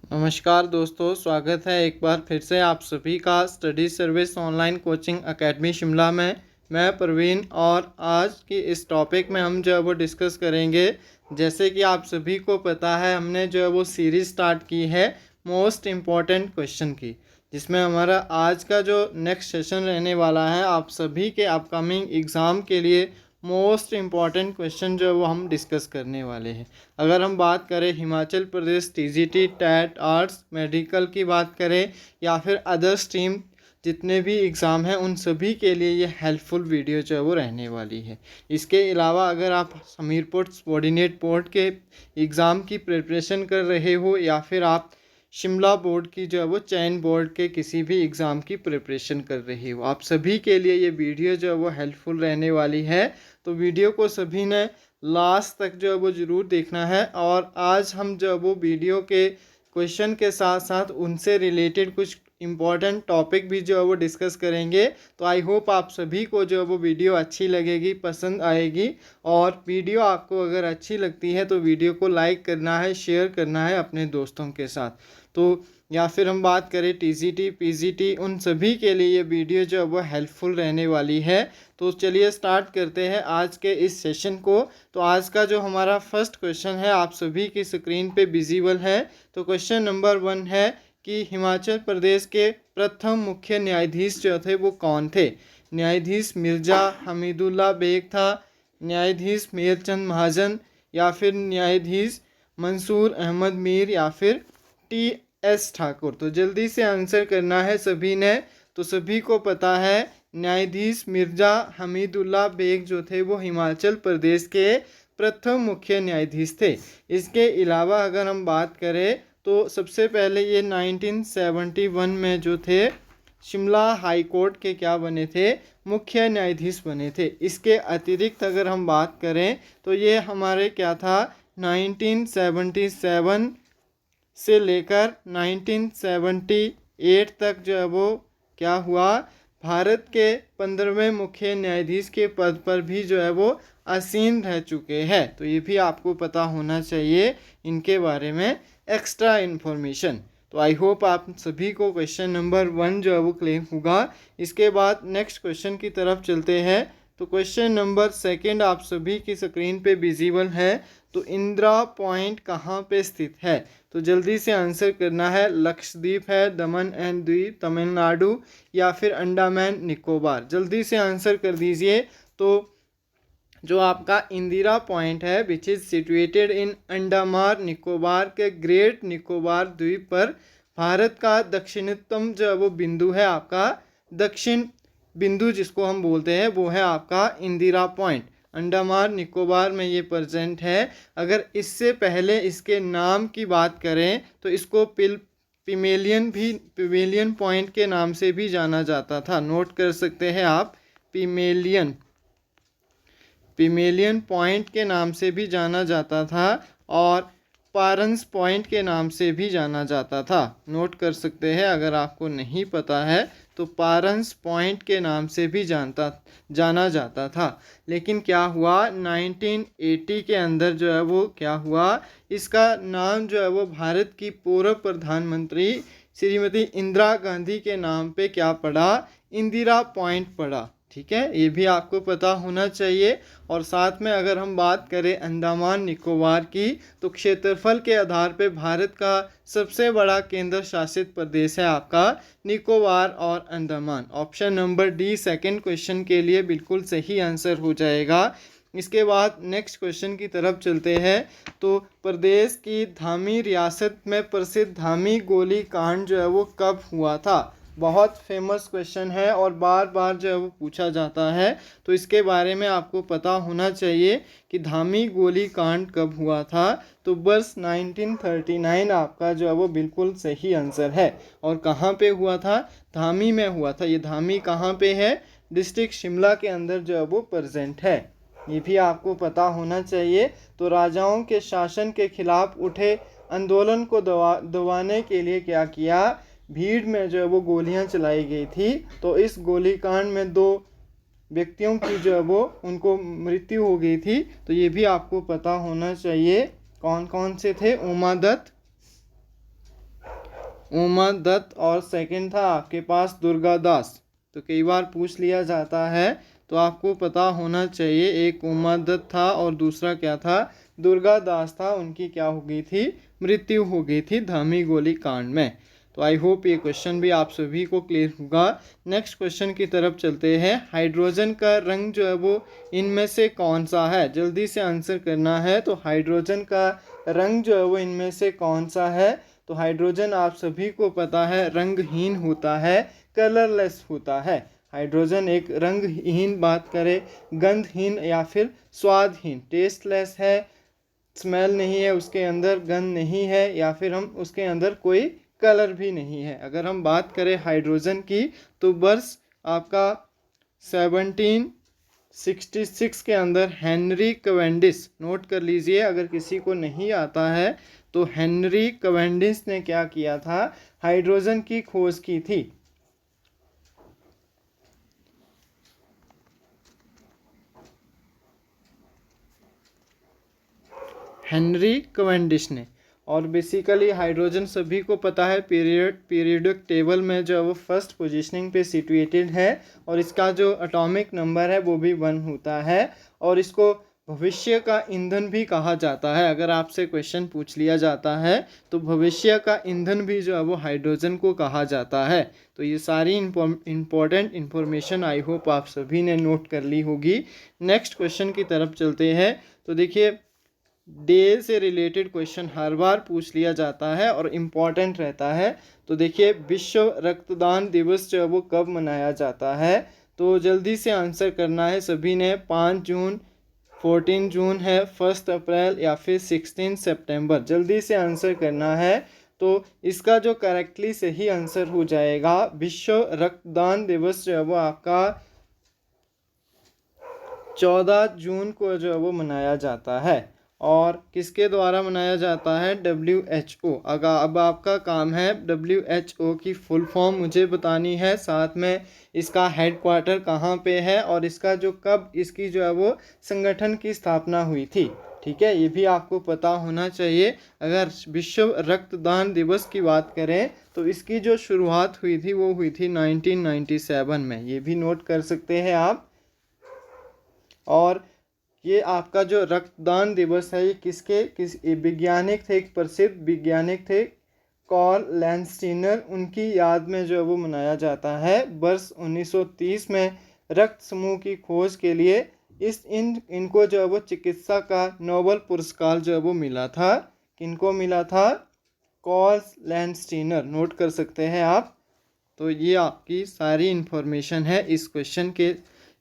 नमस्कार दोस्तों, स्वागत है एक बार फिर से आप सभी का study service online coaching academy Shimla में। मैं प्रवीण और आज की इस टॉपिक में हम जो है वो डिस्कस करेंगे। जैसे कि आप सभी को पता है, हमने जो है वो सीरीज़ स्टार्ट की है मोस्ट इम्पॉर्टेंट क्वेश्चन की, जिसमें हमारा आज का जो नेक्स्ट सेशन रहने वाला है आप सभी के अपकमिंग एग्ज़ाम के लिए मोस्ट इम्पॉर्टेंट क्वेश्चन जो है वो हम डिस्कस करने वाले हैं। अगर हम बात करें Himachal Pradesh TGT, TET, arts, medical की बात करें या फिर अदर स्ट्रीम जितने भी एग्ज़ाम हैं, उन सभी के लिए ये हेल्पफुल वीडियो जो है वो रहने वाली है। इसके अलावा अगर आप हमीरपुर सबॉर्डिनेट बोर्ड के एग्ज़ाम की प्रिपरेशन कर रहे हो या फिर आप शिमला बोर्ड की जो है वो चयन बोर्ड के किसी भी एग्ज़ाम की प्रिपरेशन कर रही हो, आप सभी के लिए ये वीडियो जो है वो हेल्पफुल रहने वाली है। तो वीडियो को सभी ने लास्ट तक जो है वो ज़रूर देखना है। और आज हम जो है वो वीडियो के क्वेश्चन के साथ साथ उनसे रिलेटेड कुछ इम्पॉर्टेंट टॉपिक भी जो है वो डिस्कस करेंगे। तो आई होप आप सभी को जो है वो वीडियो अच्छी लगेगी, पसंद आएगी। और वीडियो आपको अगर अच्छी लगती है तो वीडियो को लाइक करना है, शेयर करना है अपने दोस्तों के साथ। तो या फिर हम बात करें टीजीटी, पीजीटी, उन सभी के लिए ये वीडियो जो है वो हेल्पफुल रहने वाली है। तो चलिए स्टार्ट करते हैं आज के इस सेशन को। तो आज का जो हमारा फर्स्ट क्वेश्चन है आप सभी की स्क्रीन पे विजिबल है। तो क्वेश्चन नंबर 1 है कि हिमाचल प्रदेश के प्रथम मुख्य न्यायाधीश जो थे वो कौन थे। न्यायाधीश मिर्ज़ा हमीदुल्ला बेग था, न्यायाधीश मेहरचंद महाजन, या फिर न्यायाधीश मंसूर अहमद मीर, या फिर टी.एस. ठाकुर। तो जल्दी से आंसर करना है सभी ने। तो सभी को पता है न्यायाधीश मिर्ज़ा हमीदुल्ला बेग जो थे वो हिमाचल प्रदेश के प्रथम मुख्य न्यायाधीश थे। इसके अलावा अगर हम बात करें तो सबसे पहले ये 1971 में जो थे शिमला हाई कोर्ट के क्या बने थे, मुख्य न्यायाधीश बने थे। इसके अतिरिक्त अगर हम बात करें तो ये हमारे क्या था, 1977 से लेकर 1978 तक जो है वो क्या हुआ, भारत के 15वें मुख्य न्यायाधीश के पद पर भी जो है वो आसीन रह चुके हैं। तो ये भी आपको पता होना चाहिए इनके बारे में एक्स्ट्रा इन्फॉर्मेशन। तो आई होप आप सभी को क्वेश्चन नंबर 1 जो है वो क्लियर होगा। इसके बाद नेक्स्ट क्वेश्चन की तरफ चलते हैं। तो क्वेश्चन नंबर 2 आप सभी की स्क्रीन पे विजिबल है। तो इंदिरा पॉइंट कहाँ पे स्थित है। तो जल्दी से आंसर करना है। लक्षद्वीप है, दमन एंड द्वीप, तमिलनाडु, या फिर अंडमान निकोबार। जल्दी से आंसर कर दीजिए। तो जो आपका इंदिरा पॉइंट है which is situated in Andaman Nicobar के ग्रेट निकोबार द्वीप पर, भारत का दक्षिणतम जो वो बिंदु है, आपका दक्षिण बिंदु जिसको हम बोलते हैं वो है आपका इंदिरा पॉइंट। अंडमान निकोबार में ये प्रेजेंट है। अगर इससे पहले इसके नाम की बात करें तो इसको पिमेलियन पॉइंट के नाम से भी जाना जाता था। नोट कर सकते हैं आप, पिमेलियन पॉइंट के नाम से भी जाना जाता था और पारंस पॉइंट के नाम से भी जाना जाता था। नोट कर सकते हैं, अगर आपको नहीं पता है तो पारंस पॉइंट के नाम से भी जाना जाता था। लेकिन क्या हुआ, 1980 के अंदर जो है वो क्या हुआ, इसका नाम जो है वो भारत की पूर्व प्रधानमंत्री श्रीमती इंदिरा गांधी के नाम पे क्या पड़ा, इंदिरा पॉइंट पड़ा। ठीक है, ये भी आपको पता होना चाहिए। और साथ में अगर हम बात करें अंडमान निकोबार की, तो क्षेत्रफल के आधार पे भारत का सबसे बड़ा केंद्र शासित प्रदेश है आपका निकोबार और Andaman. Option number D second question के लिए बिल्कुल सही आंसर हो जाएगा। इसके बाद नेक्स्ट क्वेश्चन की तरफ चलते हैं। तो प्रदेश की धामी रियासत में प्रसिद्ध धामी गोली कांड जो है वो कब हुआ था। बहुत फेमस क्वेश्चन है और बार बार जो है वो पूछा जाता है। तो इसके बारे में आपको पता होना चाहिए कि धामी गोली कांड कब हुआ था। तो बस 1939 आपका जो है वो बिल्कुल सही आंसर है। और कहाँ पे हुआ था, धामी में हुआ था। ये धामी कहाँ पे है, डिस्ट्रिक्ट शिमला के अंदर जो है वो प्रेजेंट है। ये भी आपको पता होना चाहिए। तो राजाओं के शासन के खिलाफ उठे आंदोलन को दबाने के लिए क्या किया, भीड़ में जो है वो गोलियां चलाई गई थी। तो इस गोलीकांड में 2 व्यक्तियों की जो है वो उनको मृत्यु हो गई थी। तो ये भी आपको पता होना चाहिए कौन कौन से थे। उमा दत्त उमा दत्त और सेकंड था आपके पास दुर्गा दास। तो कई बार पूछ लिया जाता है, तो आपको पता होना चाहिए। एक उमा दत्त था और दूसरा क्या था, दुर्गा दास था। उनकी क्या हो गई थी, मृत्यु हो गई थी धामी गोली कांड में। तो आई होप ये क्वेश्चन भी आप सभी को क्लियर होगा। नेक्स्ट क्वेश्चन की तरफ चलते हैं। हाइड्रोजन का रंग जो है वो इनमें से कौन सा है, जल्दी से आंसर करना है। तो हाइड्रोजन का रंग जो है वो इनमें से कौन सा है। तो हाइड्रोजन आप सभी को पता है रंगहीन होता है, कलरलेस होता है। हाइड्रोजन एक रंगहीन, बात करें गंधहीन या फिर स्वादहीन, टेस्टलेस है, स्मेल नहीं है उसके अंदर, गंध नहीं है, या फिर हम उसके अंदर कोई कलर भी नहीं है। अगर हम बात करें हाइड्रोजन की, तो वर्ष आपका 1766 के अंदर हेनरी कैवेंडिश, नोट कर लीजिए अगर किसी को नहीं आता है, तो हेनरी कैवेंडिश ने क्या किया था, हाइड्रोजन की खोज की थी। हेनरी कैवेंडिश ने। और बेसिकली हाइड्रोजन सभी को पता है पीरियोडिक टेबल में जो है वो फर्स्ट पोजीशनिंग पे सिचुएटेड है, और इसका जो एटॉमिक नंबर है वो भी 1 होता है, और इसको भविष्य का ईंधन भी कहा जाता है। अगर आपसे क्वेश्चन पूछ लिया जाता है तो भविष्य का ईंधन भी जो है वो हाइड्रोजन को कहा जाता है। तो ये सारी इंपॉर्टेंट इन्फॉर्मेशन आई होप आप सभी ने नोट कर ली होगी। नेक्स्ट क्वेश्चन की तरफ चलते हैं। तो देखिए, डे से रिलेटेड क्वेश्चन हर बार पूछ लिया जाता है और इम्पॉर्टेंट रहता है। तो देखिए, विश्व रक्तदान दिवस जो है वो कब मनाया जाता है। तो जल्दी से आंसर करना है सभी ने। 5 जून, 14 जून है, 1 अप्रैल या फिर 16 सितंबर, जल्दी से आंसर करना है। तो इसका जो करेक्टली सही आंसर हो जाएगा, विश्व रक्तदान दिवस जो है वो आपका 14 जून को जो है वो मनाया जाता है। और किसके द्वारा मनाया जाता है, WHO। अब आपका काम है WHO की फुल फॉर्म मुझे बतानी है, साथ में इसका हेडक्वार्टर कहाँ पे है, और इसका जो कब इसकी जो है वो संगठन की स्थापना हुई थी। ठीक है, ये भी आपको पता होना चाहिए। अगर विश्व रक्तदान दिवस की बात करें तो इसकी जो शुरुआत हुई थी वो हुई थी 1997 में, ये भी नोट कर सकते हैं आप। और ये आपका जो रक्तदान दिवस है ये किस वैज्ञानिक थे, एक प्रसिद्ध वैज्ञानिक थे कार्ल लैंडस्टीनर, उनकी याद में जो है वो मनाया जाता है। वर्ष 1930 में रक्त समूह की खोज के लिए इनको जो है वो चिकित्सा का नोबेल पुरस्कार जो है वो मिला था। किनको मिला था, कार्ल लैंडस्टीनर, नोट कर सकते हैं आप। तो ये आपकी सारी इन्फॉर्मेशन है इस क्वेश्चन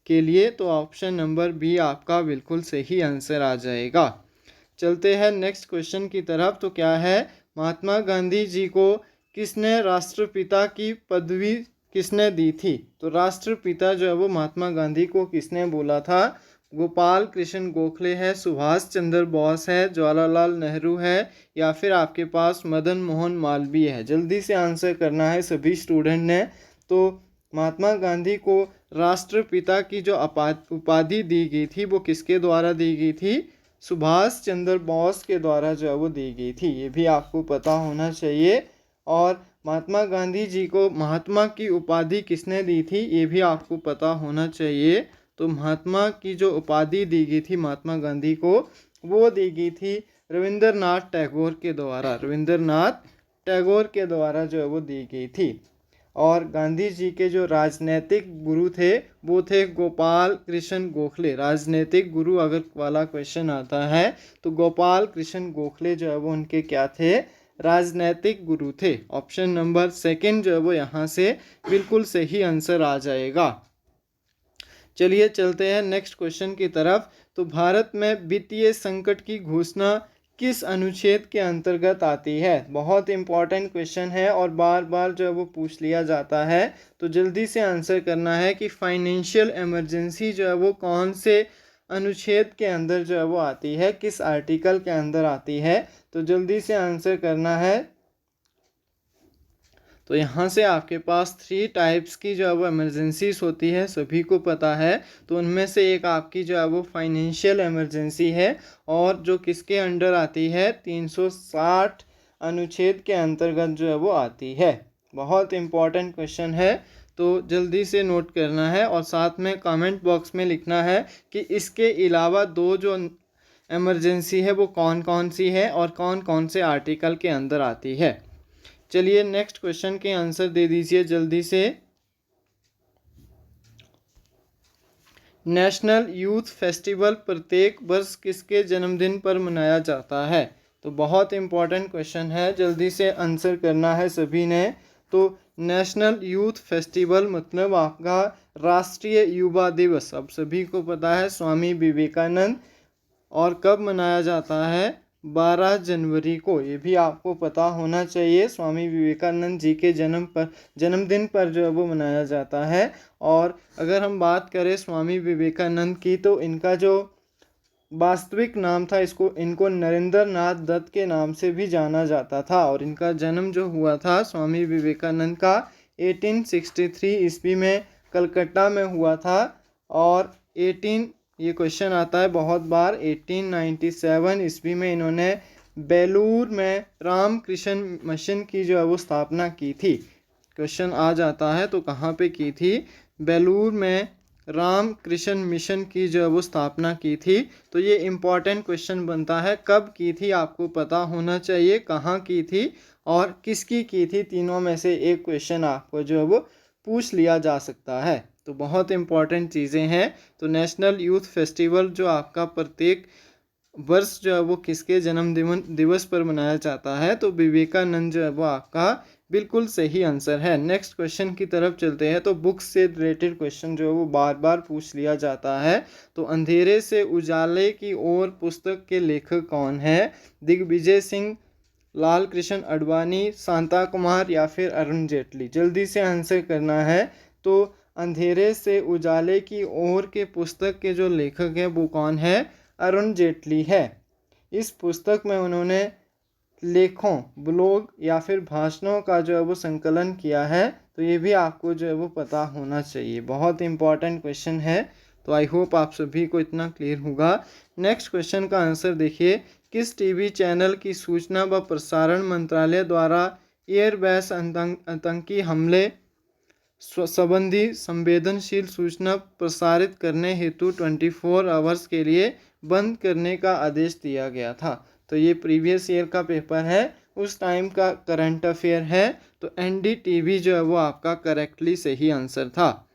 के लिए। तो ऑप्शन नंबर बी आपका बिल्कुल सही आंसर आ जाएगा। चलते हैं नेक्स्ट क्वेश्चन की तरफ। तो क्या है, महात्मा गांधी जी को किसने राष्ट्रपिता की पदवी किसने दी थी। तो राष्ट्रपिता जो है वो महात्मा गांधी को किसने बोला था, गोपाल कृष्ण गोखले है, सुभाष चंद्र बोस है, जवाहरलाल नेहरू है, या फिर आपके पास मदन मोहन मालवीय है। जल्दी से आंसर करना है सभी स्टूडेंट ने। तो महात्मा गांधी को राष्ट्रपिता की जो उपाधि दी गई थी वो किसके द्वारा दी गई थी, सुभाष चंद्र बोस के द्वारा जो है वो दी गई थी। ये भी आपको पता होना चाहिए। और महात्मा गांधी जी को महात्मा की उपाधि किसने दी थी, ये भी आपको पता होना चाहिए। तो महात्मा की जो उपाधि दी गई थी महात्मा गांधी को, वो दी गई थी रविंद्रनाथ टैगोर के द्वारा, रविंद्रनाथ टैगोर के द्वारा जो है वो दी गई थी। और गांधी जी के जो राजनैतिक गुरु थे वो थे गोपाल कृष्ण गोखले। राजनैतिक गुरु अगर वाला क्वेश्चन आता है तो गोपाल कृष्ण गोखले जो है वो उनके क्या थे, राजनैतिक गुरु थे। ऑप्शन नंबर सेकंड जो है वो यहाँ से बिल्कुल सही आंसर आ जाएगा। चलिए चलते हैं नेक्स्ट क्वेश्चन की तरफ। तो भारत में वित्तीय संकट की घोषणा किस अनुच्छेद के अंतर्गत आती है। बहुत इंपॉर्टेंट क्वेश्चन है और बार बार जो है वो पूछ लिया जाता है। तो जल्दी से आंसर करना है कि फाइनेंशियल इमरजेंसी जो है वो कौन से अनुच्छेद के अंदर जो है वो आती है, किस आर्टिकल के अंदर आती है। तो जल्दी से आंसर करना है। तो यहाँ से आपके पास 3 टाइप्स की जो है वो इमरजेंसीज होती है, सभी को पता है। तो उनमें से एक आपकी जो है वो फाइनेंशियल इमरजेंसी है, और जो किसके अंडर आती है, 360 अनुच्छेद के अंतर्गत जो है वो आती है। बहुत इम्पॉर्टेंट क्वेश्चन है, तो जल्दी से नोट करना है और साथ में कमेंट बॉक्स में लिखना है कि इसके अलावा दो जो इमरजेंसी है वो कौन कौन सी है और कौन कौन से आर्टिकल के अंदर आती है। चलिए नेक्स्ट क्वेश्चन के आंसर दे दीजिए जल्दी से। नेशनल यूथ फेस्टिवल प्रत्येक वर्ष किसके जन्मदिन पर मनाया जाता है? तो बहुत इम्पॉर्टेंट क्वेश्चन है, जल्दी से आंसर करना है सभी ने। तो नेशनल यूथ फेस्टिवल मतलब आपका राष्ट्रीय युवा दिवस, अब सभी को पता है, स्वामी विवेकानंद, और कब मनाया जाता है? 12 जनवरी को। ये भी आपको पता होना चाहिए, स्वामी विवेकानंद जी के जन्मदिन पर जो है वो मनाया जाता है। और अगर हम बात करें स्वामी विवेकानंद की, तो इनका जो वास्तविक नाम था, इनको नरेंद्र नाथ दत्त के नाम से भी जाना जाता था। और इनका जन्म जो हुआ था स्वामी विवेकानंद का 1863 ईस्वी में कलकत्ता में हुआ था। और ये क्वेश्चन आता है बहुत बार, 1897 ईस्वी में इन्होंने बेलूर में रामकृष्ण मिशन की जो है वो स्थापना की थी। क्वेश्चन आ जाता है तो कहाँ पे की थी? बेलूर में रामकृष्ण मिशन की जो है वो स्थापना की थी। तो ये इम्पॉर्टेंट क्वेश्चन बनता है, कब की थी आपको पता होना चाहिए, कहाँ की थी और किसकी की थी। तीनों में से एक क्वेश्चन आपको जो है वो पूछ लिया जा सकता है। तो बहुत इम्पॉर्टेंट चीज़ें हैं। तो नेशनल यूथ फेस्टिवल जो आपका प्रत्येक वर्ष जो है वो किसके जन्म दिवस पर मनाया जाता है? तो विवेकानंद जो है वो आपका बिल्कुल सही आंसर है। नेक्स्ट क्वेश्चन की तरफ चलते हैं। तो बुक्स से रिलेटेड क्वेश्चन जो है वो बार बार पूछ लिया जाता है। तो अंधेरे से उजाले की ओर पुस्तक के लेखक कौन है? दिग्विजय सिंह, लाल कृष्ण आडवाणी, शांता कुमार या फिर अरुण जेटली? जल्दी से आंसर करना है। तो अंधेरे से उजाले की ओर के पुस्तक के जो लेखक हैं वो कौन है? अरुण जेटली है। इस पुस्तक में उन्होंने लेखों, ब्लॉग या फिर भाषणों का जो है वो संकलन किया है। तो ये भी आपको जो है वो पता होना चाहिए, बहुत इंपॉर्टेंट क्वेश्चन है। तो आई होप आप सभी को इतना क्लियर होगा। नेक्स्ट क्वेश्चन का आंसर देखिए, किस टीवी चैनल की सूचना व प्रसारण मंत्रालय द्वारा एयरबेस आतंकी हमले संबंधी संवेदनशील सूचना प्रसारित करने हेतु 24 आवर्स के लिए बंद करने का आदेश दिया गया था? तो ये प्रीवियस ईयर का पेपर है, उस टाइम का करंट अफेयर है। तो NDTV जो है वो आपका करेक्टली सही आंसर था।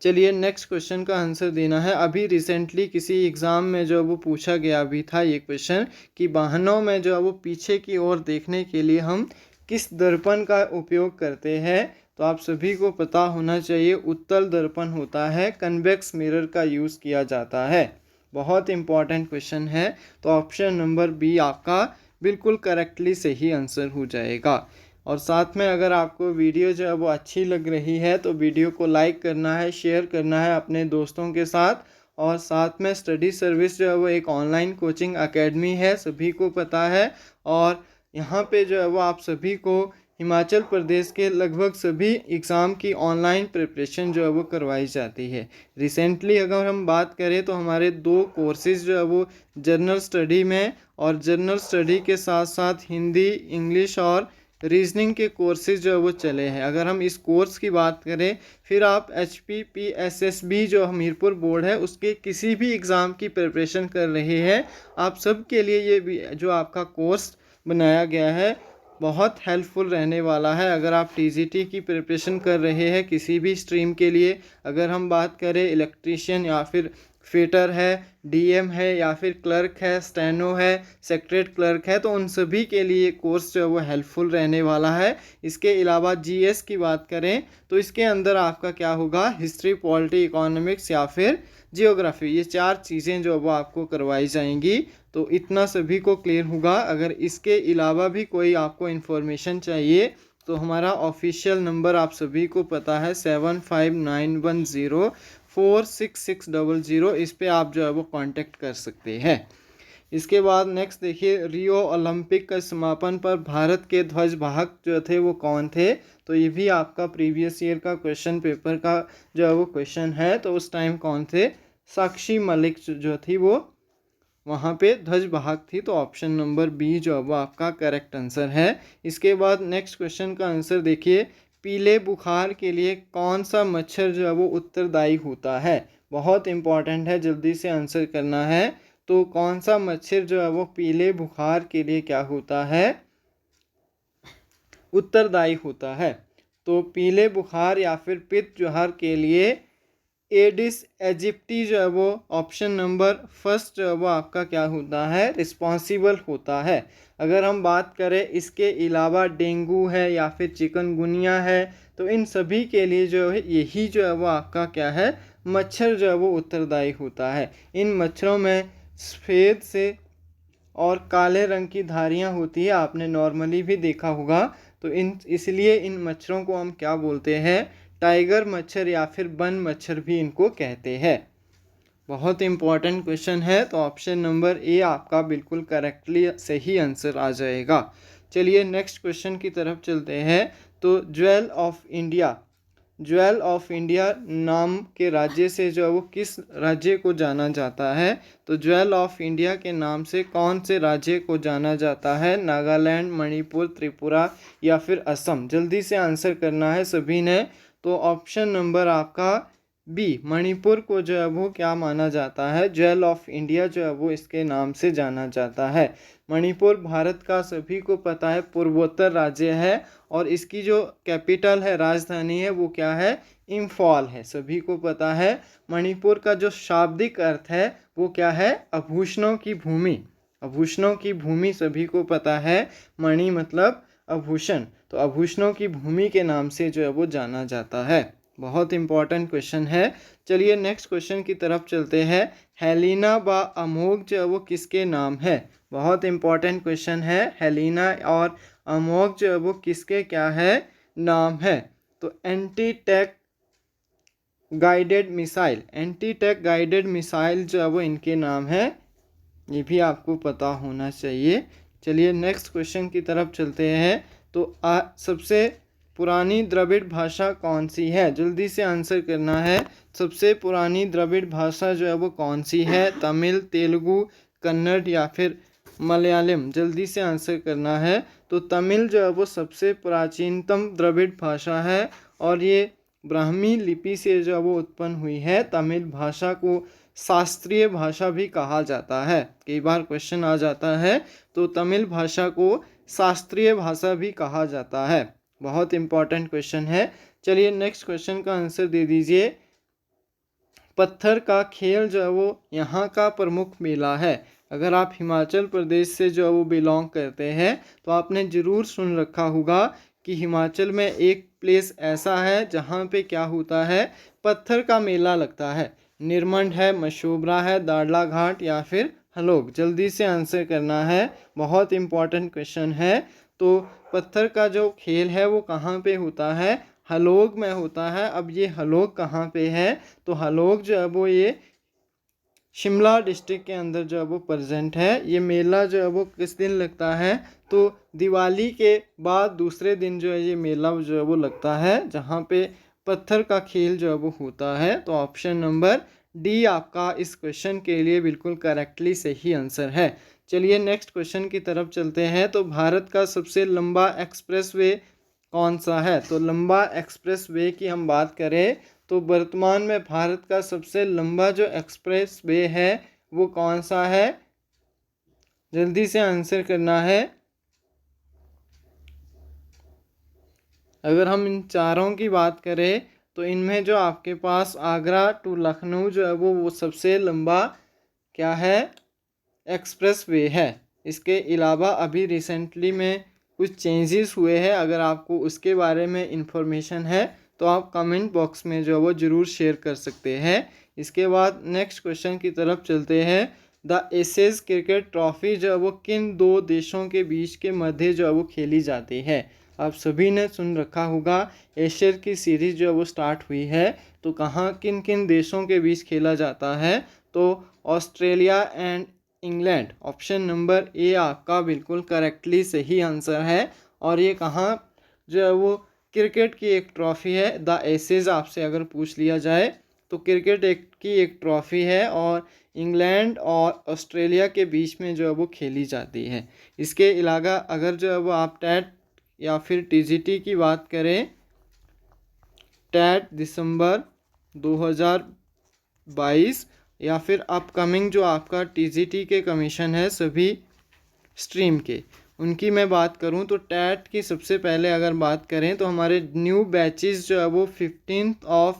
चलिए नेक्स्ट क्वेश्चन का आंसर देना है। अभी रिसेंटली किसी एग्ज़ाम में जो वो पूछा गया भी था ये क्वेश्चन, कि वाहनों में जो है वो पीछे की ओर देखने के लिए हम किस दर्पण का उपयोग करते हैं? तो आप सभी को पता होना चाहिए, उत्तल दर्पण होता है, कन्वेक्स मिरर का यूज़ किया जाता है। बहुत इंपॉर्टेंट क्वेश्चन है। तो ऑप्शन नंबर बी आपका बिल्कुल करेक्टली सही आंसर हो जाएगा। और साथ में अगर आपको वीडियो जो है वो अच्छी लग रही है तो वीडियो को लाइक करना है, शेयर करना है अपने दोस्तों के साथ। और साथ में स्टडी सर्विस जो है वो एक ऑनलाइन कोचिंग एकेडमी है, सभी को पता है। और यहाँ पे जो है वो आप सभी को हिमाचल प्रदेश के लगभग सभी एग्ज़ाम की ऑनलाइन प्रिपरेशन जो है वो करवाई जाती है। रिसेंटली अगर हम बात करें तो हमारे 2 कोर्सेज़ जो है वो जनरल स्टडी में, और जनरल स्टडी के साथ साथ हिंदी, इंग्लिश और रीजनिंग के कोर्सेज़ जो है वो चले हैं। अगर हम इस कोर्स की बात करें, फिर आप HPPSSB जो हमीरपुर बोर्ड है उसके किसी भी एग्ज़ाम की प्रिपरेशन कर रहे हैं, आप सब के लिए ये जो आपका कोर्स बनाया गया है बहुत हेल्पफुल रहने वाला है। अगर आप TGT की प्रिपरेशन कर रहे हैं किसी भी स्ट्रीम के लिए, अगर हम बात करें इलेक्ट्रीशियन या फिर फिटर है, DM है या फिर क्लर्क है, स्टेनो है, सेक्रेटरी क्लर्क है, तो उन सभी के लिए कोर्स जो है वो हेल्पफुल रहने वाला है। इसके अलावा GS की बात करें तो इसके अंदर आपका क्या होगा? हिस्ट्री, पॉलिटी, इकोनॉमिक्स या फिर जियोग्राफी, ये 4 चीज़ें जो वो आपको करवाई जाएंगी। तो इतना सभी को क्लियर होगा। अगर इसके अलावा भी कोई आपको इन्फॉर्मेशन चाहिए तो हमारा ऑफिशियल नंबर आप सभी को पता है 7591046600, इस पे आप जो है वो कांटेक्ट कर सकते हैं। इसके बाद नेक्स्ट देखिए, रियो ओलंपिक का समापन पर भारत के ध्वजवाहक जो थे वो कौन थे? तो ये भी आपका प्रीवियस ईयर का क्वेश्चन पेपर का जो है वो क्वेश्चन है। तो उस टाइम कौन थे? साक्षी मलिक जो थी वो वहाँ पे ध्वज वाहक थी। तो ऑप्शन नंबर बी जो है वो आपका करेक्ट आंसर है। इसके बाद नेक्स्ट क्वेश्चन का आंसर देखिए, पीले बुखार के लिए कौन सा मच्छर जो है वो उत्तरदायी होता है। बहुत इंपॉर्टेंट है, जल्दी से आंसर करना है। तो कौन सा मच्छर जो है वो पीले बुखार के लिए क्या होता है, उत्तरदायी होता है। तो पीले बुखार या फिर पित्त ज्वर के लिए एडिस एजिप्टी जो है वो ऑप्शन नंबर फर्स्ट जो है वो आपका क्या होता है, रिस्पॉन्सिबल होता है। अगर हम बात करें इसके अलावा डेंगू है या फिर चिकनगुनिया है, तो इन सभी के लिए जो है यही जो है वो आपका क्या है, मच्छर जो है वो उत्तरदायी होता है। इन मच्छरों में सफ़ेद से और काले रंग की धारियाँ होती है, आपने नॉर्मली भी देखा होगा। तो इसलिए इन मच्छरों को हम क्या बोलते हैं, टाइगर मच्छर या फिर वन मच्छर भी इनको कहते हैं। बहुत इंपॉर्टेंट क्वेश्चन है। तो ऑप्शन नंबर ए आपका बिल्कुल करेक्टली सही आंसर आ जाएगा। चलिए नेक्स्ट क्वेश्चन की तरफ चलते हैं। तो jewel of India, jewel of India नाम के राज्य से जो है वो किस राज्य को जाना जाता है। तो ज्वेल ऑफ इंडिया के नाम से कौन से राज्य को जाना जाता है, नागालैंड, मणिपुर, त्रिपुरा या फिर असम। जल्दी से आंसर करना है सभी ने। तो ऑप्शन नंबर आपका बी, मणिपुर को जो है वो क्या माना जाता है, ज्वेल ऑफ इंडिया जो है वो इसके नाम से जाना जाता है। मणिपुर भारत का सभी को पता है पूर्वोत्तर राज्य है, और इसकी जो कैपिटल है, राजधानी है, वो क्या है, इम्फॉल है, सभी को पता है। मणिपुर का जो शाब्दिक अर्थ है वो क्या है, आभूषणों की भूमि। आभूषणों की भूमि सभी को पता है, मणि मतलब आभूषण, तो आभूषणों की भूमि के नाम से जो है वो जाना जाता है। बहुत इंपॉर्टेंट क्वेश्चन है। चलिए नेक्स्ट क्वेश्चन की तरफ चलते हैं। हेलिना व अमोघ जो है वो किसके नाम है। बहुत इंपॉर्टेंट क्वेश्चन है। हेलिना और अमोघ जो है वो किसके क्या है, नाम है। तो एंटी टैक गाइडेड मिसाइल, एंटी टैक गाइडेड मिसाइल जो है वो इनके नाम है, ये भी आपको पता होना चाहिए। चलिए नेक्स्ट क्वेश्चन की तरफ चलते हैं। तो सबसे पुरानी द्रविड़ भाषा कौन सी है, जल्दी से आंसर करना है। सबसे पुरानी द्रविड़ भाषा जो है वो कौन सी है, तमिल, तेलुगु, कन्नड़ या फिर मलयालम। जल्दी से आंसर करना है। तो तमिल जो है वो सबसे प्राचीनतम द्रविड़ भाषा है, और ये ब्राह्मी लिपि से जो है वो उत्पन्न हुई है। तमिल भाषा को शास्त्रीय भाषा भी कहा जाता है, कई बार क्वेश्चन आ जाता है। तो तमिल भाषा को शास्त्रीय भाषा भी कहा जाता है। बहुत इंपॉर्टेंट क्वेश्चन है। चलिए नेक्स्ट क्वेश्चन का आंसर दे दीजिए। पत्थर का खेल जो है वो यहाँ का प्रमुख मेला है। अगर आप हिमाचल प्रदेश से जो है वो बिलोंग करते हैं तो आपने ज़रूर सुन रखा होगा कि हिमाचल में एक प्लेस ऐसा है जहाँ पे क्या होता है, पत्थर का मेला लगता है। निरमंड है, मशोबरा है, दाड़ला घाट या फिर हलोग। जल्दी से आंसर करना है, बहुत इंपॉर्टेंट क्वेश्चन है। तो पत्थर का जो खेल है वो कहाँ पे होता है, हलोग में होता है। अब ये हलोग कहाँ पे है, तो हलोग जो है वो ये शिमला डिस्ट्रिक्ट के अंदर जो है वो प्रेजेंट है। ये मेला जो है वो किस दिन लगता है, तो दिवाली के बाद दूसरे दिन जो है ये मेला जो है वो लगता है, जहाँ पे पत्थर का खेल जो है वो होता है। तो ऑप्शन नंबर डी आपका इस क्वेश्चन के लिए बिल्कुल करेक्टली सही आंसर है। चलिए नेक्स्ट क्वेश्चन की तरफ चलते हैं। तो भारत का सबसे लंबा एक्सप्रेसवे कौन सा है। तो लंबा एक्सप्रेसवे की हम बात करें तो वर्तमान में भारत का सबसे लंबा जो एक्सप्रेस वे है वो कौन सा है, जल्दी से आंसर करना है। अगर हम इन चारों की बात करें तो इनमें जो आपके पास आगरा टू लखनऊ जो है वो सबसे लंबा क्या है, एक्सप्रेस वे है। इसके अलावा अभी रिसेंटली में कुछ चेंजेस हुए हैं, अगर आपको उसके बारे में इंफॉर्मेशन है तो आप कमेंट बॉक्स में जो है वो ज़रूर शेयर कर सकते हैं। इसके बाद नेक्स्ट क्वेश्चन की तरफ चलते हैं। द एशेज क्रिकेट ट्रॉफी जो है वो किन दो देशों के बीच के मध्य जो है वो खेली जाती है। आप सभी ने सुन रखा होगा, एशिया की सीरीज जो है वो स्टार्ट हुई है, तो कहाँ किन किन देशों के बीच खेला जाता है, तो Australia and England. Option number A आपका बिल्कुल करेक्टली सही आंसर है। और ये कहाँ जो है वो क्रिकेट की एक ट्रॉफी है, द एशेज आपसे अगर पूछ लिया जाए तो क्रिकेट की एक ट्रॉफी है और इंग्लैंड और ऑस्ट्रेलिया के बीच में जो है वो खेली जाती है। इसके अलावा अगर जो है वो आप टेट या फिर टीजीटी की बात करें, टेट दिसंबर 2022 या फिर अपकमिंग जो आपका टीजीटी के कमीशन है सभी स्ट्रीम के, उनकी मैं बात करूं तो टेट की सबसे पहले अगर बात करें तो हमारे न्यू बैचेस जो है वो 15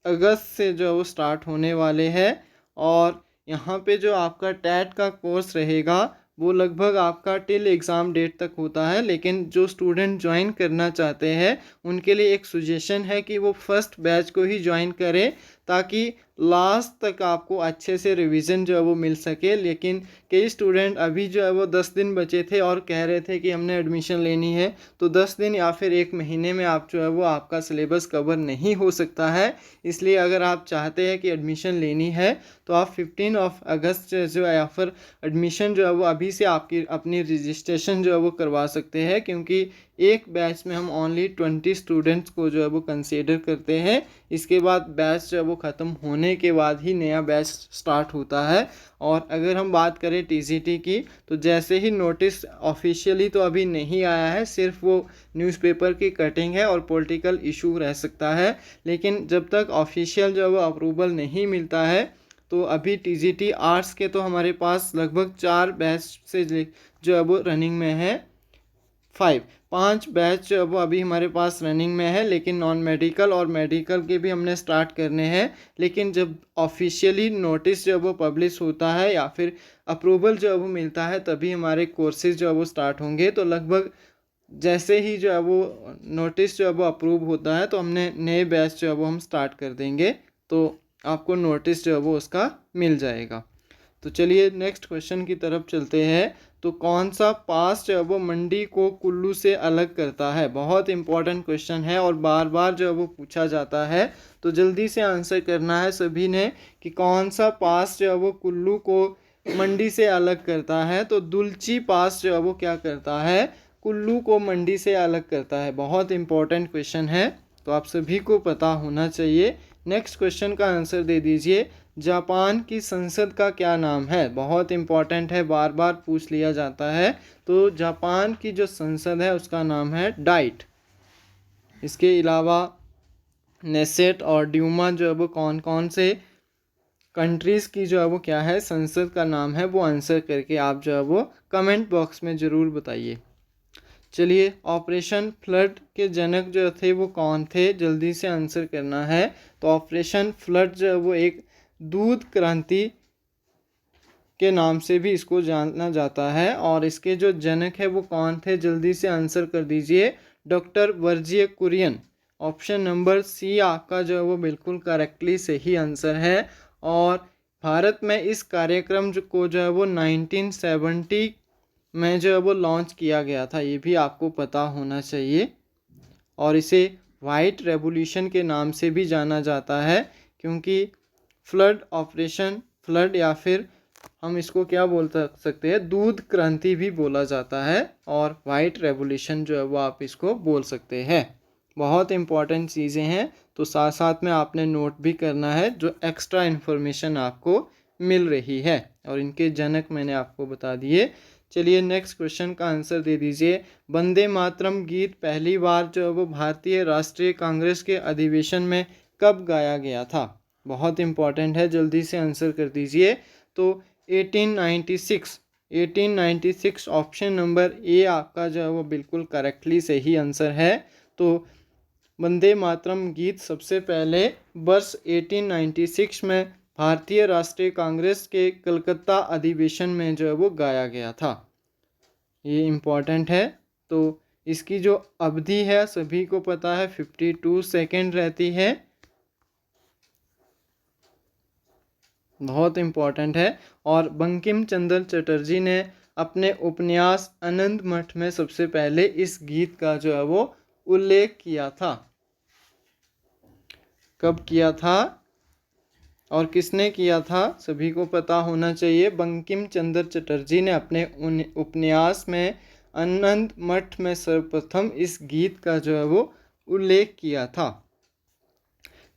अगस्त से जो है वो स्टार्ट होने वाले हैं। और यहाँ पे जो आपका टेट का कोर्स रहेगा वो लगभग आपका टिल एग्ज़ाम डेट तक होता है, लेकिन जो स्टूडेंट ज्वाइन करना चाहते हैं उनके लिए एक सजेशन है कि वो फर्स्ट बैच को ही ज्वाइन करें ताकि लास्ट तक आपको अच्छे से रिवीजन जो है वो मिल सके। लेकिन कई स्टूडेंट अभी जो है वो 10 दिन बचे थे और कह रहे थे कि हमने एडमिशन लेनी है, तो 10 दिन या फिर एक महीने में आप जो है वो आपका सिलेबस कवर नहीं हो सकता है। इसलिए अगर आप चाहते हैं कि एडमिशन लेनी है तो आप 15 अगस्त जो है या फिर एडमिशन जो है वो अभी से आपकी अपनी रजिस्ट्रेशन जो है वो करवा सकते हैं, क्योंकि एक बैच में हम ओनली 20 स्टूडेंट्स को जो है वो कंसीडर करते हैं। इसके बाद बैच जो है वो ख़त्म होने के बाद ही नया बैच स्टार्ट होता है। और अगर हम बात करें टीजीटी की, तो जैसे ही नोटिस ऑफिशियली तो अभी नहीं आया है, सिर्फ वो न्यूज़पेपर की कटिंग है और पॉलिटिकल इशू रह सकता है, लेकिन जब तक ऑफिशियल जो है वो अप्रूवल नहीं मिलता है तो अभी टीजीटी आर्ट्स के तो हमारे पास लगभग 4 बैच से जो है वो रनिंग में है, 5 बैच जो है वो अभी हमारे पास रनिंग में है, लेकिन नॉन मेडिकल और मेडिकल के भी हमने स्टार्ट करने हैं। लेकिन जब ऑफिशियली नोटिस जो है वो पब्लिश होता है या फिर अप्रूवल जो है वो मिलता है तभी हमारे कोर्सेज जो है वो स्टार्ट होंगे। तो लगभग जैसे ही जो है वो नोटिस जो है वो अप्रूव होता है तो हमने नए बैच जो है वो हम स्टार्ट कर देंगे, तो आपको नोटिस जो है वो उसका मिल जाएगा। तो चलिए नेक्स्ट क्वेश्चन की तरफ चलते हैं। तो कौन सा पास जो है वो मंडी को कुल्लू से अलग करता है? बहुत इंपॉर्टेंट क्वेश्चन है और बार बार जो है वो पूछा जाता है, तो जल्दी से आंसर करना है सभी ने कि कौन सा पास जो है वो कुल्लू को मंडी से अलग करता है। तो दुलची पास जो है वो क्या करता है? कुल्लू को मंडी से अलग करता है। बहुत इंपॉर्टेंट क्वेश्चन है, तो आप सभी को पता होना चाहिए। नेक्स्ट क्वेश्चन का आंसर दे दीजिए, जापान की संसद का क्या नाम है? बहुत इंपॉर्टेंट है, बार बार पूछ लिया जाता है। तो जापान की जो संसद है उसका नाम है डाइट। इसके अलावा नेसेट और ड्यूमा जो है वो कौन कौन से कंट्रीज़ की जो है वो क्या है संसद का नाम है, वो आंसर करके आप जो है वो कमेंट बॉक्स में ज़रूर बताइए। चलिए, ऑपरेशन फ्लड के जनक जो थे वो कौन थे? जल्दी से आंसर करना है। तो ऑपरेशन फ्लड जो है वो एक दूध क्रांति के नाम से भी इसको जाना जाता है, और इसके जो जनक है वो कौन थे? जल्दी से आंसर कर दीजिए, doctor Verghese Kurien. Option number C आपका जो है वो बिल्कुल करेक्टली सही आंसर है। और भारत में इस कार्यक्रम को जो है वो 1970 में जो है वो लॉन्च किया गया था, ये भी आपको पता होना चाहिए। और इसे वाइट रेवोल्यूशन के नाम से भी जाना जाता है, क्योंकि फ्लड ऑपरेशन फ्लड या फिर हम इसको क्या बोल सकते हैं, दूध क्रांति भी बोला जाता है, और वाइट रेवोल्यूशन जो है वो आप इसको बोल सकते हैं। बहुत इंपॉर्टेंट चीज़ें हैं, तो साथ साथ में आपने नोट भी करना है जो एक्स्ट्रा इन्फॉर्मेशन आपको मिल रही है, और इनके जनक मैंने आपको बता दिए। चलिए नेक्स्ट क्वेश्चन का आंसर दे दीजिए, वंदे मातरम गीत पहली बार जो है वो भारतीय राष्ट्रीय कांग्रेस के अधिवेशन में कब गाया गया था? बहुत इंपॉर्टेंट है, जल्दी से आंसर कर दीजिए। तो 1896 ऑप्शन नंबर ए आपका जो है वो बिल्कुल करेक्टली सही आंसर है। तो वंदे मातरम गीत सबसे पहले वर्ष 1896 में भारतीय राष्ट्रीय कांग्रेस के कलकत्ता अधिवेशन में जो है वो गाया गया था। ये इम्पॉर्टेंट है। तो इसकी जो अवधि है सभी को पता है, 52 सेकेंड रहती है। बहुत इम्पॉर्टेंट है। और बंकिम चंद्र चटर्जी ने अपने उपन्यास आनंद मठ में सबसे पहले इस गीत का जो है वो उल्लेख किया था। कब किया था और किसने किया था, सभी को पता होना चाहिए। बंकिम चंद्र चटर्जी ने अपने उपन्यास में आनंद मठ में सर्वप्रथम इस गीत का जो है वो उल्लेख किया था।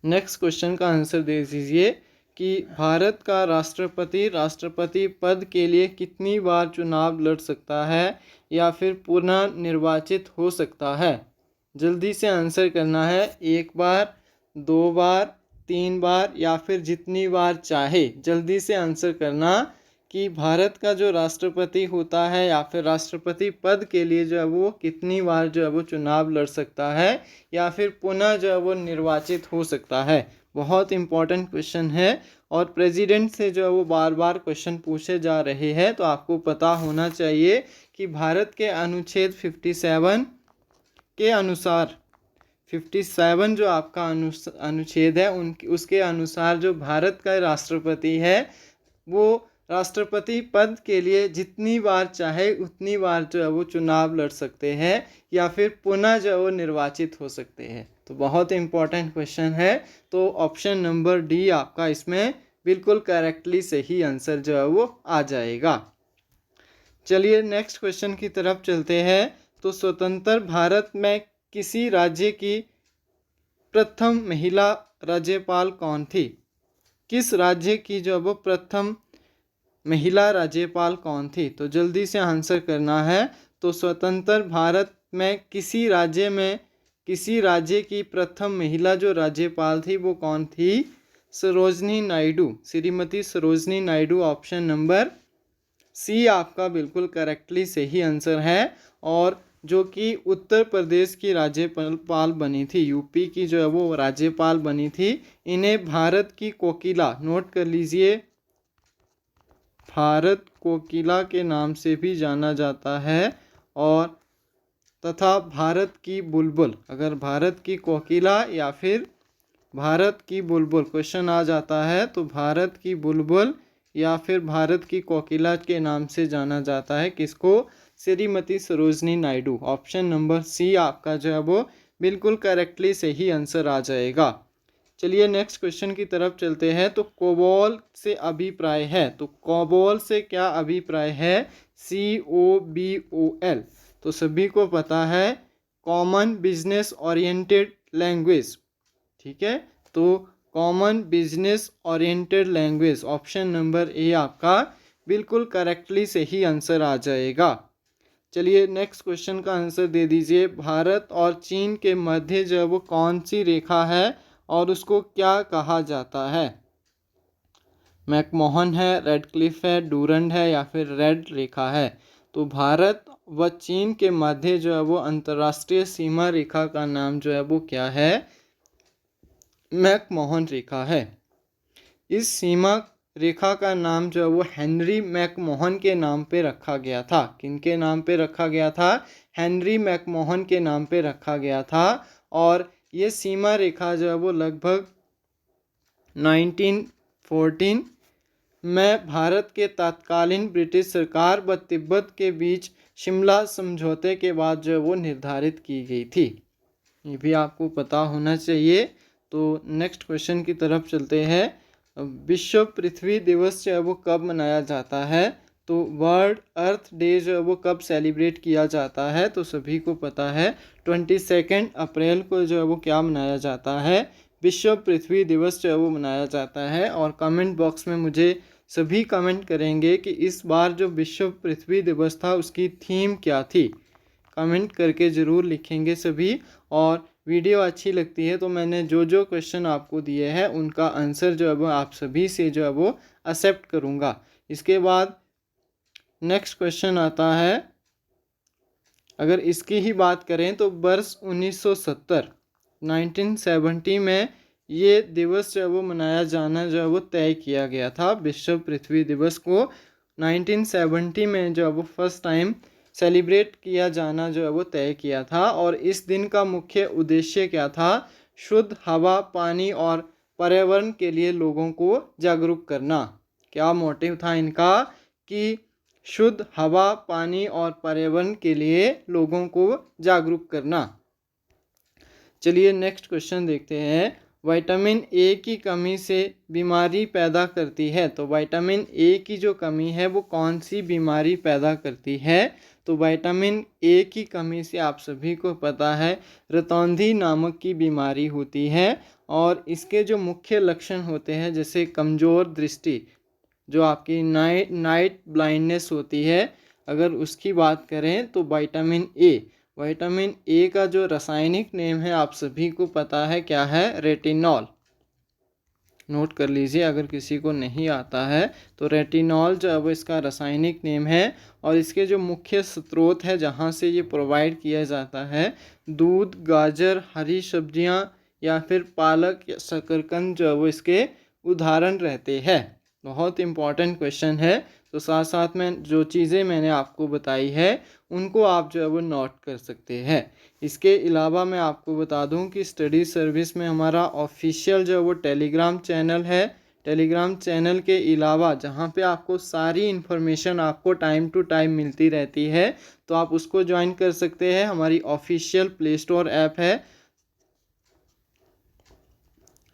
नेक्स्ट क्वेश्चन का आंसर दे दीजिए कि भारत का राष्ट्रपति पद के लिए कितनी बार चुनाव लड़ सकता है या फिर पुनः निर्वाचित हो सकता है। जल्दी से आंसर करना है, 1 बार, 2 बार, 3 बार या फिर जितनी बार चाहे। जल्दी से आंसर करना कि भारत का जो राष्ट्रपति होता है या फिर राष्ट्रपति पद के लिए जो है वो कितनी बार जो है वो चुनाव लड़ सकता है या फिर पुनः जो है वो निर्वाचित हो सकता है। बहुत इंपॉर्टेंट क्वेश्चन है और प्रेसिडेंट से जो है वो बार बार क्वेश्चन पूछे जा रहे हैं, तो आपको पता होना चाहिए कि भारत के अनुच्छेद 57 के अनुसार 57 जो आपका अनुच्छेद है उसके अनुसार जो भारत का राष्ट्रपति है वो राष्ट्रपति पद के लिए जितनी बार चाहे उतनी बार जो है वो चुनाव लड़ सकते हैं या फिर पुनः जो है वो निर्वाचित हो सकते हैं। तो बहुत इंपॉर्टेंट क्वेश्चन है। तो ऑप्शन नंबर डी आपका इसमें बिल्कुल करेक्टली सही आंसर जो है वो आ जाएगा। चलिए नेक्स्ट क्वेश्चन की तरफ चलते हैं। तो स्वतंत्र भारत में किसी राज्य की प्रथम महिला राज्यपाल कौन थी? किस राज्य की जो वो प्रथम महिला राज्यपाल कौन थी? तो जल्दी से आंसर करना है। तो स्वतंत्र भारत में किसी राज्य की प्रथम महिला जो राज्यपाल थी वो कौन थी? Sarojini Naidu, Shrimati Sarojini Naidu. Option number C आपका बिल्कुल करेक्टली सही आंसर है। और जो कि उत्तर प्रदेश की राज्यपाल बनी थी, यूपी की जो है वो राज्यपाल बनी थी। इन्हें भारत की कोकिला, नोट कर लीजिए, भारत कोकिला के नाम से भी जाना जाता है और तथा भारत की बुलबुल। अगर भारत की कोकिला या फिर भारत की बुलबुल क्वेश्चन आ जाता है तो भारत की बुलबुल या फिर भारत की कोकिला के नाम से जाना जाता है किसको? Shrimati Sarojini Naidu. Option number C आपका जो है वो बिल्कुल करेक्टली सही आंसर आ जाएगा। चलिए नेक्स्ट क्वेश्चन की तरफ चलते हैं। तो कोबोल से अभिप्राय है, तो कोबोल से क्या अभिप्राय है? COBOL। तो सभी को पता है कॉमन बिजनेस ओरिएंटेड लैंग्वेज, ठीक है। तो common business oriented language, option number A आपका बिल्कुल करेक्टली सही आंसर आ जाएगा। चलिए नेक्स्ट क्वेश्चन का आंसर दे दीजिए। भारत और चीन के मध्य जो है वो कौन सी रेखा है और उसको क्या कहा जाता है? मैकमोहन है, रेड क्लिफ है, डूरंड है या फिर रेड रेखा है? तो भारत व चीन के मध्य जो है वो अंतर्राष्ट्रीय सीमा रेखा का नाम जो है वो क्या है? मैकमोहन रेखा है। इस सीमा रेखा का नाम जो है वो हेनरी मैकमोहन के नाम पे रखा गया था। किनके नाम पे रखा गया था? हेनरी मैकमोहन के नाम पे रखा गया था। और ये सीमा रेखा जो है वो लगभग 1914 में भारत के तत्कालीन ब्रिटिश सरकार व तिब्बत के बीच शिमला समझौते के बाद जो है वो निर्धारित की गई थी। ये भी आपको पता होना चाहिए। तो नेक्स्ट क्वेश्चन की तरफ चलते हैं। विश्व पृथ्वी दिवस जो है वो कब मनाया जाता है? तो वर्ल्ड अर्थ डे जो है वो कब सेलिब्रेट किया जाता है? तो सभी को पता है 22 अप्रैल को जो है वो क्या मनाया जाता है? विश्व पृथ्वी दिवस जो है वो मनाया जाता है। और कमेंट बॉक्स में मुझे सभी कमेंट करेंगे कि इस बार जो विश्व पृथ्वी दिवस था उसकी थीम क्या थी। कमेंट करके ज़रूर लिखेंगे सभी। और वीडियो अच्छी लगती है तो मैंने जो जो क्वेश्चन आपको दिए हैं उनका आंसर जो है वो आप सभी से जो है वो एक्सेप्ट करूँगा। इसके बाद नेक्स्ट क्वेश्चन आता है। अगर इसकी ही बात करें तो वर्ष 1970 में ये दिवस जो है वो मनाया जाना जो है वो तय किया गया था। विश्व पृथ्वी दिवस को 1970 में जो है वो फर्स्ट टाइम सेलिब्रेट किया जाना जो है वो तय किया था। और इस दिन का मुख्य उद्देश्य क्या था? शुद्ध हवा, पानी और पर्यावरण के लिए लोगों को जागरूक करना। क्या मोटिव था इनका? कि शुद्ध हवा, पानी और पर्यावरण के लिए लोगों को जागरूक करना। चलिए नेक्स्ट क्वेश्चन देखते हैं। विटामिन ए की कमी से बीमारी पैदा करती है। तो विटामिन ए की जो कमी है वो कौन सी बीमारी पैदा करती है? तो विटामिन ए की कमी से आप सभी को पता है रतौंधी नामक की बीमारी होती है और इसके जो मुख्य लक्षण होते हैं जैसे कमज़ोर दृष्टि, जो आपकी नाइट ब्लाइंडनेस होती है, अगर उसकी बात करें तो विटामिन ए का जो रासायनिक नेम है आप सभी को पता है क्या है, रेटिनॉल। नोट कर लीजिए अगर किसी को नहीं आता है तो रेटिनॉल जो अब इसका रासायनिक नेम है। और इसके जो मुख्य स्रोत है जहाँ से ये प्रोवाइड किया जाता है, दूध, गाजर, हरी सब्जियाँ या फिर पालक या शकरकंद जो है वो इसके उदाहरण रहते हैं। बहुत इंपॉर्टेंट क्वेश्चन है, तो साथ साथ में जो चीज़ें मैंने आपको बताई है उनको आप जो है वो नोट कर सकते हैं। इसके अलावा मैं आपको बता दूं कि स्टडी सर्विस में हमारा ऑफिशियल जो है वो टेलीग्राम चैनल है। टेलीग्राम चैनल के अलावा जहां पे आपको सारी इन्फॉर्मेशन आपको टाइम टू टाइम मिलती रहती है, तो आप उसको ज्वाइन कर सकते हैं। हमारी ऑफिशियल प्ले स्टोर ऐप है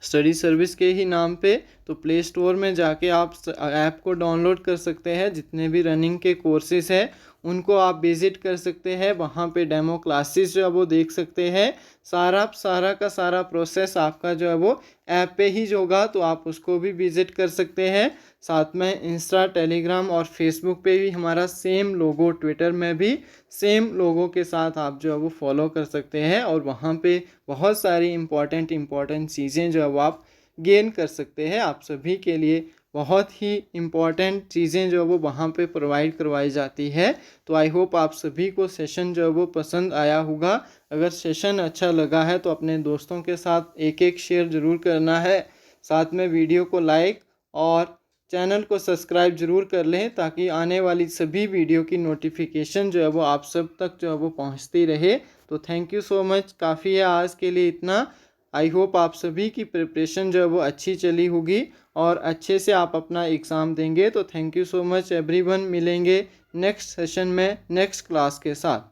स्टडी सर्विस के ही नाम पे, तो प्ले स्टोर में जाके आप ऐप को डाउनलोड कर सकते हैं। जितने भी रनिंग के कोर्सेज हैं उनको आप विज़िट कर सकते हैं, वहाँ पे डेमो क्लासेस जो है वो देख सकते हैं। सारा का सारा प्रोसेस आपका जो है वो ऐप पे ही होगा, तो आप उसको भी विज़िट कर सकते हैं। साथ में इंस्टा, टेलीग्राम और फेसबुक पे भी हमारा सेम लोगो, ट्विटर में भी सेम लोगों के साथ आप जो है वो फॉलो कर सकते हैं और वहाँ पे बहुत सारी इम्पॉर्टेंट चीज़ें जो है वो आप गेन कर सकते हैं। आप सभी के लिए बहुत ही इम्पॉर्टेंट चीज़ें जो है वो वहाँ पे प्रोवाइड करवाई जाती है। तो आई होप आप सभी को सेशन जो है वो पसंद आया होगा। अगर सेशन अच्छा लगा है तो अपने दोस्तों के साथ एक एक शेयर ज़रूर करना है। साथ में वीडियो को लाइक और चैनल को सब्सक्राइब ज़रूर कर लें ताकि आने वाली सभी वीडियो की नोटिफिकेशन जो है वो आप सब तक जो है वो पहुंचती रहे। तो थैंक यू सो मच, काफ़ी है आज के लिए इतना। आई होप आप सभी की प्रिपरेशन जो है वो अच्छी चली होगी और अच्छे से आप अपना एग्ज़ाम देंगे। तो thank you so much everyone, मिलेंगे नेक्स्ट सेशन में नेक्स्ट क्लास के साथ।